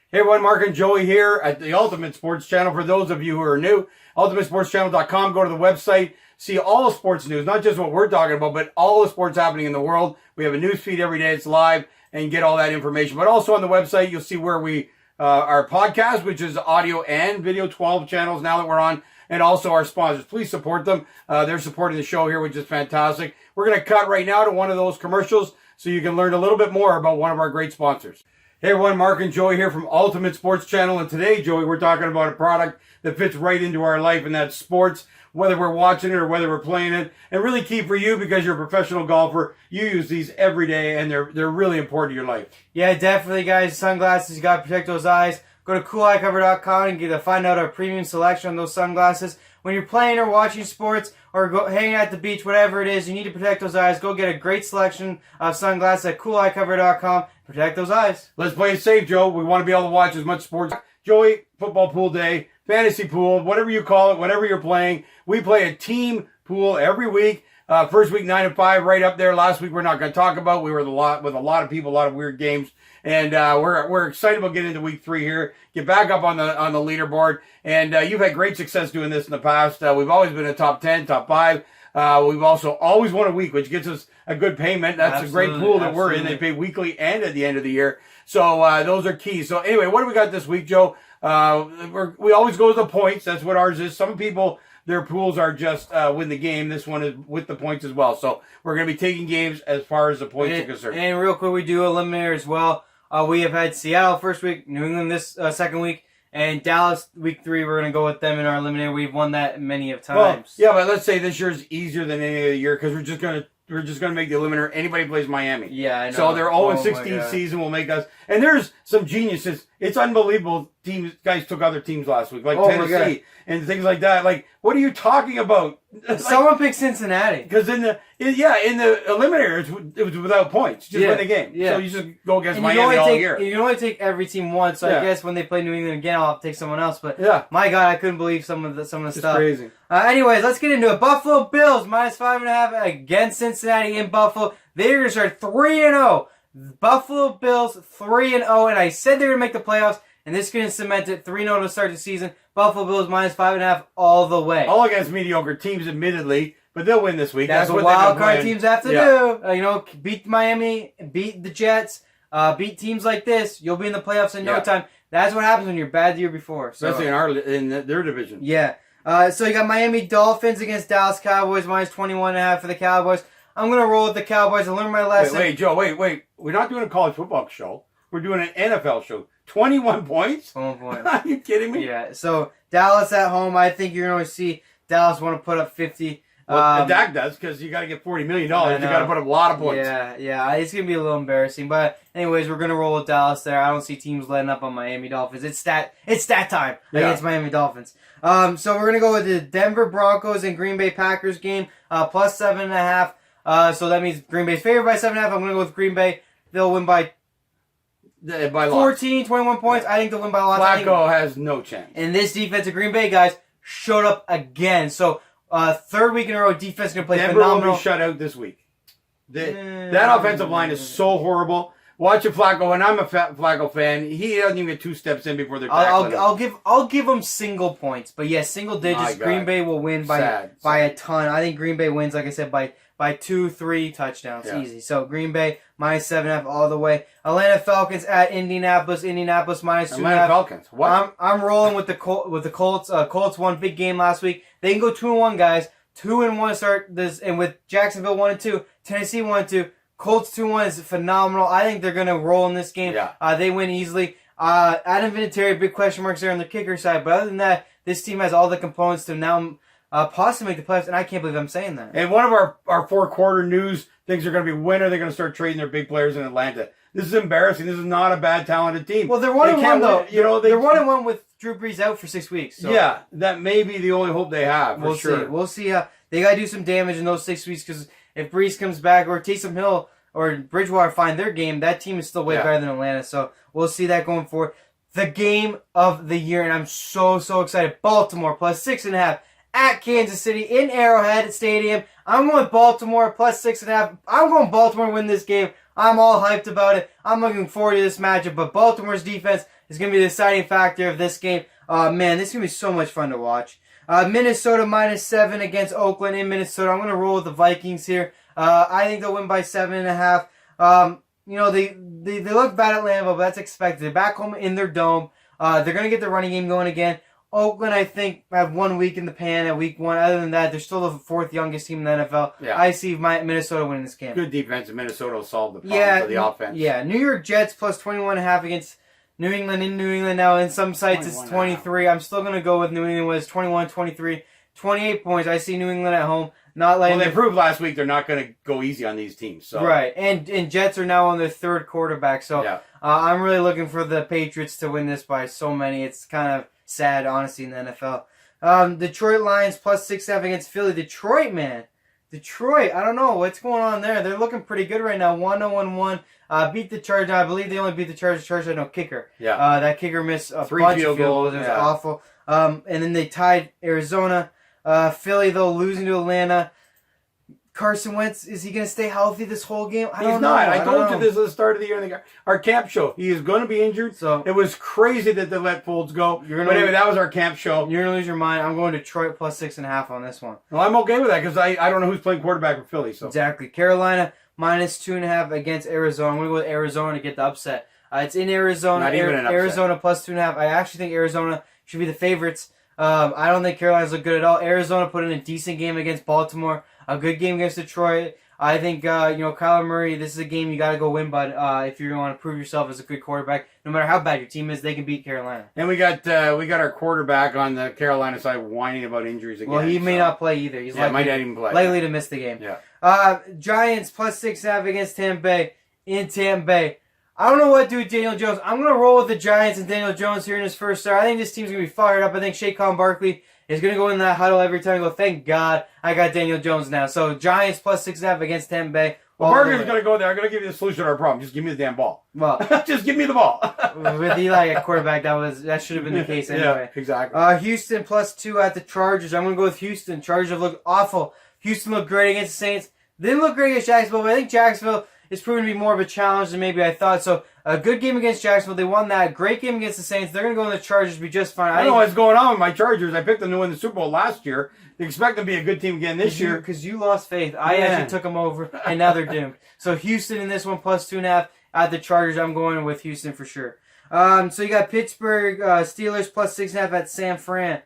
Hey everyone, Mark and Joey here at the Ultimate Sports Channel. For those of you who are new, ultimatesportschannel.com, go to the website, see all the sports news, not just what we're talking about, but all the sports happening in the world. We have a news feed every day, it's live, and get all that information. But also on the website, you'll see where we, our podcast, which is audio and video, 12 channels now that we're on, and also our sponsors. Please support them. They're supporting the show here, which is fantastic. We're going to cut right now to one of those commercials so you can learn a little bit more about one of our great sponsors. Hey everyone, Mark and Joey here from Ultimate Sports Channel, and today, Joey, we're talking about a product that fits right into our life, and that's sports, whether we're watching it or whether we're playing it, and really key for you because you're a professional golfer. You use these every day, and they're really important to your life. Yeah, definitely, guys. Sunglasses, you got to protect those eyes. Go to CoolEyeCover.com and get to find out our premium selection on those sunglasses. When you're playing or watching sports or hanging at the beach, whatever it is, you need to protect those eyes. Go get a great selection of sunglasses at CoolEyeCover.com. Protect those eyes. Let's play it safe, Joe. We want to be able to watch as much sports. Joey, football pool day, fantasy pool, whatever you call it, whatever you're playing. We play a team pool every week. First week 9 and 5, right up there. Last week we're not going to talk about. We were with a lot of people, a lot of weird games, and we're excited about getting into week 3 here. Get back up on the leaderboard, and you've had great success doing this in the past. We've always been a top 10, top 5. We've also always won a week, which gets us a good payment. That's a great pool that we're in. They pay weekly and at the end of the year. So those are key. So anyway, what do we got this week, Joe? We always go with the points. That's what ours is. Some people, their pools are just win the game. This one is with the points as well. So we're going to be taking games as far as the points are concerned. And real quick, we do eliminator as well. We have had Seattle first week, New England this second week, and Dallas week 3. We're going to go with them in our eliminator. We've won that many of times. Well, yeah, but let's say this year's easier than any other year because we're just gonna make the eliminator. Anybody plays Miami. Yeah, I know. So their 0-16 season will make us. And there's some geniuses. It's unbelievable. Guys took other teams last week, like Tennessee and things like that. Like, what are you talking about? Someone picked Cincinnati because in the eliminator it was without points. Just win the game. Yeah. So you just go against Miami all year. You can only take every team once. So I guess when they play New England again, I'll have to take someone else. But my God, I couldn't believe some of the stuff. It's crazy. Anyways, let's get into it. Buffalo Bills -5.5 against Cincinnati in Buffalo. They're gonna start 3-0. Buffalo Bills 3-0, and I said they were gonna make the playoffs, and this is gonna cement it 3-0 to start the season. Buffalo Bills -5.5 all the way. All against mediocre teams, admittedly, but they'll win this week. That's what wild card teams have to do. Beat Miami, beat the Jets, beat teams like this. You'll be in the playoffs in no time. That's what happens when you're bad the year before. So, especially in their division. Yeah. So you got Miami Dolphins against Dallas Cowboys -21.5 for the Cowboys. I'm going to roll with the Cowboys. I learned my lesson. Wait, Joe, wait. We're not doing a college football show. We're doing an NFL show. 21 points? 21 points. Are you kidding me? Yeah, so Dallas at home, I think you're going to see Dallas want to put up 50. Well, Dak does because you got to get $40 million. You got to put up a lot of points. Yeah. It's going to be a little embarrassing. But anyways, we're going to roll with Dallas there. I don't see teams letting up on Miami Dolphins. It's stat time against Miami Dolphins. So we're going to go with the Denver Broncos and Green Bay Packers game, +7.5. So that means Green Bay's favored by 7.5. I'm going to go with Green Bay. They'll win by 14, 21 points. I think they'll win by a lot. Flacco has no chance. And this defense of Green Bay, guys, showed up again. So, third week in a row, defense is going to play phenomenal. Denver will be shut out this week. That offensive line is so horrible. Watching Flacco, and I'm a Flacco fan. He doesn't even get 2 steps in before they're tackling him. I'll give them single points, but yes, single digits. Green Bay will win by a ton. I think Green Bay wins, like I said, by 2-3 touchdowns, easy. So Green Bay -7.5 all the way. Atlanta Falcons at Indianapolis. Indianapolis -2.5. Atlanta Falcons. What? I'm rolling with the Colts. Colts won big game last week. They can go 2-1, guys. 2-1 to start this, and with Jacksonville 1-2, Tennessee 1-2. Colts 2-1 is phenomenal. I think they're going to roll in this game. They win easily. Adam Vinatieri, big question marks there on the kicker side. But other than that, this team has all the components to now possibly make the playoffs, and I can't believe I'm saying that. And one of our 4-quarter news things are going to be when are they going to start trading their big players in Atlanta? This is embarrassing. This is not a bad, talented team. Well, they're 1-1, though. They're 1-1 with Drew Brees out for 6 weeks. So. Yeah, that may be the only hope they have, for sure. We'll see. They got to do some damage in those 6 weeks, because if Brees comes back, or Taysom Hill or Bridgewater find their game, that team is still way better than Atlanta. So we'll see that going forward. The game of the year, and I'm so excited. Baltimore +6.5 at Kansas City in Arrowhead Stadium. I'm going Baltimore +6.5. I'm going Baltimore to win this game. I'm all hyped about it. I'm looking forward to this matchup. But Baltimore's defense is going to be the deciding factor of this game. Man, this is going to be so much fun to watch. Minnesota -7 against Oakland in Minnesota. I'm going to roll with the Vikings here. I think they'll win by 7.5. They look bad at Lambeau, but that's expected. They're back home in their dome. They're going to get the running game going again. Oakland, I think, have 1 week in the pan at week 1. Other than that, they're still the 4th youngest team in the NFL. Yeah. I see Minnesota winning this game. Good defense, and Minnesota will solve the problems of the offense. Yeah, New York Jets plus 21.5 against New England in New England. Now, in some sites, it's 23. I'm still going to go with New England was 21, 23, 28 points. I see New England at home. Not letting they proved last week they're not going to go easy on these teams. So. Right, and Jets are now on their 3rd quarterback. So yeah. I'm really looking for the Patriots to win this by so many. It's kind of sad, honestly, in the NFL. Detroit Lions plus 6.5 against Philly. Detroit, man. Detroit, I don't know what's going on there. They're looking pretty good right now. 1-0-1. Beat the Chargers. I believe they only beat the Chargers. Chargers had no kicker. Yeah. That kicker missed a 3 bunch field of field goals. goals. It was Yeah. awful. And then they tied Arizona. Philly, though, losing to Atlanta. Carson Wentz, is he going to stay healthy this whole game? I don't know. I told you this at the start of the year. Our camp show. He is going to be injured. So it was crazy that they let Folds go. But anyway, that was our camp show. You're going to lose your mind. I'm going Detroit plus 6.5 on this one. Well, I'm okay with that because I don't know who's playing quarterback for Philly. So exactly. Carolina minus 2.5 against Arizona. I'm going to go with Arizona to get the upset. It's in Arizona. Not even an upset. Arizona plus 2.5. I actually think Arizona should be the favorites. I don't think Carolina's look good at all. Arizona put in a decent game against Baltimore. A good game against Detroit. I think, Kyler Murray, this is a game you got to go win, bud. If you want to prove yourself as a good quarterback, no matter how bad your team is, they can beat Carolina. And we got our quarterback on the Carolina side whining about injuries again. Well, he may not play either. He's might not even play. Likely to miss the game. Yeah. Giants plus 6.5 against Tampa Bay in Tampa Bay. I don't know what to do with Daniel Jones. I'm going to roll with the Giants and Daniel Jones here in his first start. I think this team's going to be fired up. I think Saquon Barkley is going to go in that huddle every time and go, thank God I got Daniel Jones now. So Giants plus 6.5 against Tampa Bay. Well, Barkley's going to go there. I'm going to give you the solution to our problem. Just give me the damn ball. Well, just give me the ball. With Eli at quarterback, that should have been the case anyway. Yeah, exactly. Houston plus 2 at the Chargers. I'm going to go with Houston. Chargers have looked awful. Houston looked great against the Saints. They didn't look great against Jacksonville, but I think Jacksonville is proven to be more of a challenge than maybe I thought. So, a good game against Jacksonville. They won that. Great game against the Saints. They're going to go in the Chargers, be just fine. I don't know what's going on with my Chargers. I picked them to win the Super Bowl last year. They expect them to be a good team again this year. Because you lost faith. I actually took them over, and now they're doomed. So, Houston in this one, plus 2.5 at the Chargers. I'm going with Houston for sure. So, you got Pittsburgh Steelers plus 6.5 at San Fran.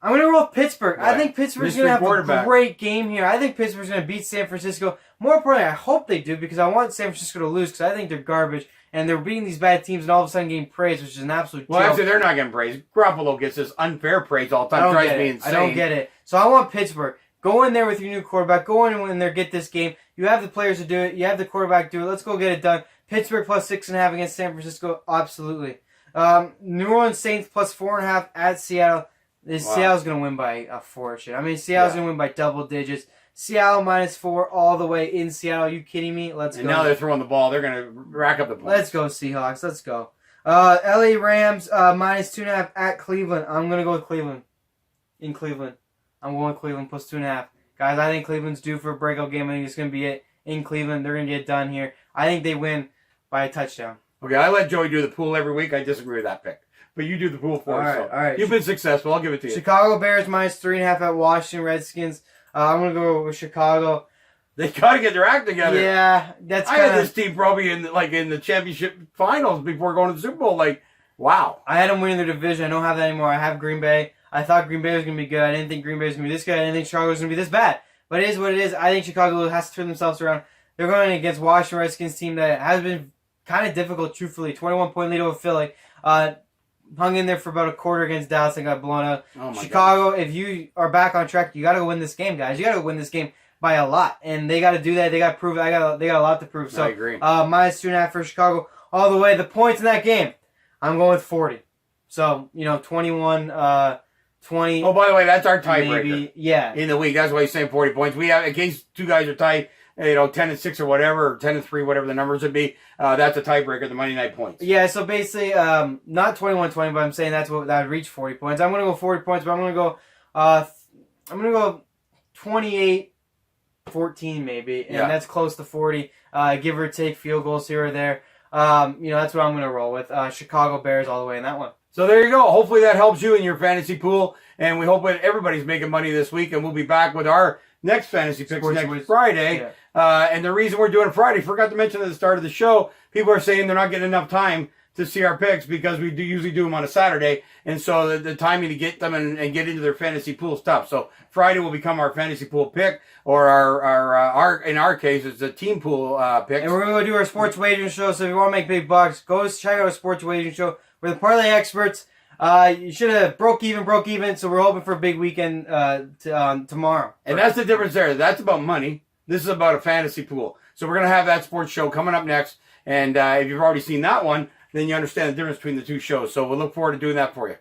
I'm going to roll Pittsburgh. Right. I think Pittsburgh's going to have a great game here. I think Pittsburgh's going to beat San Francisco. More importantly, I hope they do because I want San Francisco to lose because I think they're garbage. And they're beating these bad teams and all of a sudden getting praise, which is an absolute joke. Well, actually, they're not getting praise. Garoppolo gets this unfair praise all the time. Drives me insane. I don't get it. So I want Pittsburgh. Go in there with your new quarterback. Go in there, get this game. You have the players to do it. You have the quarterback to do it. Let's go get it done. Pittsburgh plus 6.5 against San Francisco. Absolutely. New Orleans Saints plus 4.5 at Seattle. Seattle's going to win by a fortune. I mean, Seattle's going to win by double digits. Seattle minus 4 all the way in Seattle. Are you kidding me? Let's go. And now they're throwing the ball. They're going to rack up the points. Let's go, Seahawks. Let's go. LA Rams minus 2.5 at Cleveland. I'm going to go with Cleveland. In Cleveland. I'm going with Cleveland plus 2.5. Guys, I think Cleveland's due for a breakout game. I think it's going to be it in Cleveland. They're going to get it done here. I think they win by a touchdown. Okay, I let Joey do the pool every week. I disagree with that pick. But you do the pool for us. All right. You've been successful. I'll give it to you. Chicago Bears minus 3.5 at Washington Redskins. I'm going to go with Chicago. They got to get their act together. Yeah, that's kind I had this team probably in the championship finals before going to the Super Bowl. Wow. I had them winning their division. I don't have that anymore. I have Green Bay. I thought Green Bay was going to be good. I didn't think Green Bay was going to be this good. I didn't think Chicago was going to be this bad. But it is what it is. I think Chicago has to turn themselves around. They're going against Washington Redskins team that has been kind of difficult, truthfully. 21-point lead over Philly. Hung in there for about a quarter against Dallas and got blown out. Oh my Chicago, if you are back on track, you got to go win this game, guys. You got to win this game by a lot, and they got to do that. They got to prove. They got a lot to prove. So I agree. Minus 2.5 for Chicago all the way. The points in that game, I'm going with 40. So 21, 20. Oh, by the way, that's our tiebreaker. Yeah. In the week, that's why he's saying 40 points. We have, in case two guys are tied, 10-6 or whatever, or 10-3, whatever the numbers would be. That's a tiebreaker, the Monday night points. Yeah, so basically, not 21-20, but I'm saying that would reach 40 points. I'm going to go 40 points, but I'm going to go 28-20. 14 maybe, and Yeah. that's close to 40, give or take field goals here or there. That's what I'm going to roll with. Chicago Bears all the way in that one. So there you go. Hopefully that helps you in your fantasy pool. And we hope that everybody's making money this week. And we'll be back with our next fantasy picks Sports next Wiz. Friday. Yeah. And the reason we're doing Friday, forgot to mention at the start of the show, people are saying they're not getting enough time to see our picks because we usually do them on a Saturday. And so the timing to get them and get into their fantasy pool is tough. So Friday will become our fantasy pool pick, or our in our case, it's a team pool pick. And we're going to do our sports wagering show, so if you want to make big bucks, go check out our sports wagering show. We're the parlay experts. You should have broke even, so we're hoping for a big weekend tomorrow. And that's the difference there. That's about money. This is about a fantasy pool. So we're going to have that sports show coming up next. And if you've already seen that one, then you understand the difference between the two shows. So we'll look forward to doing that for you.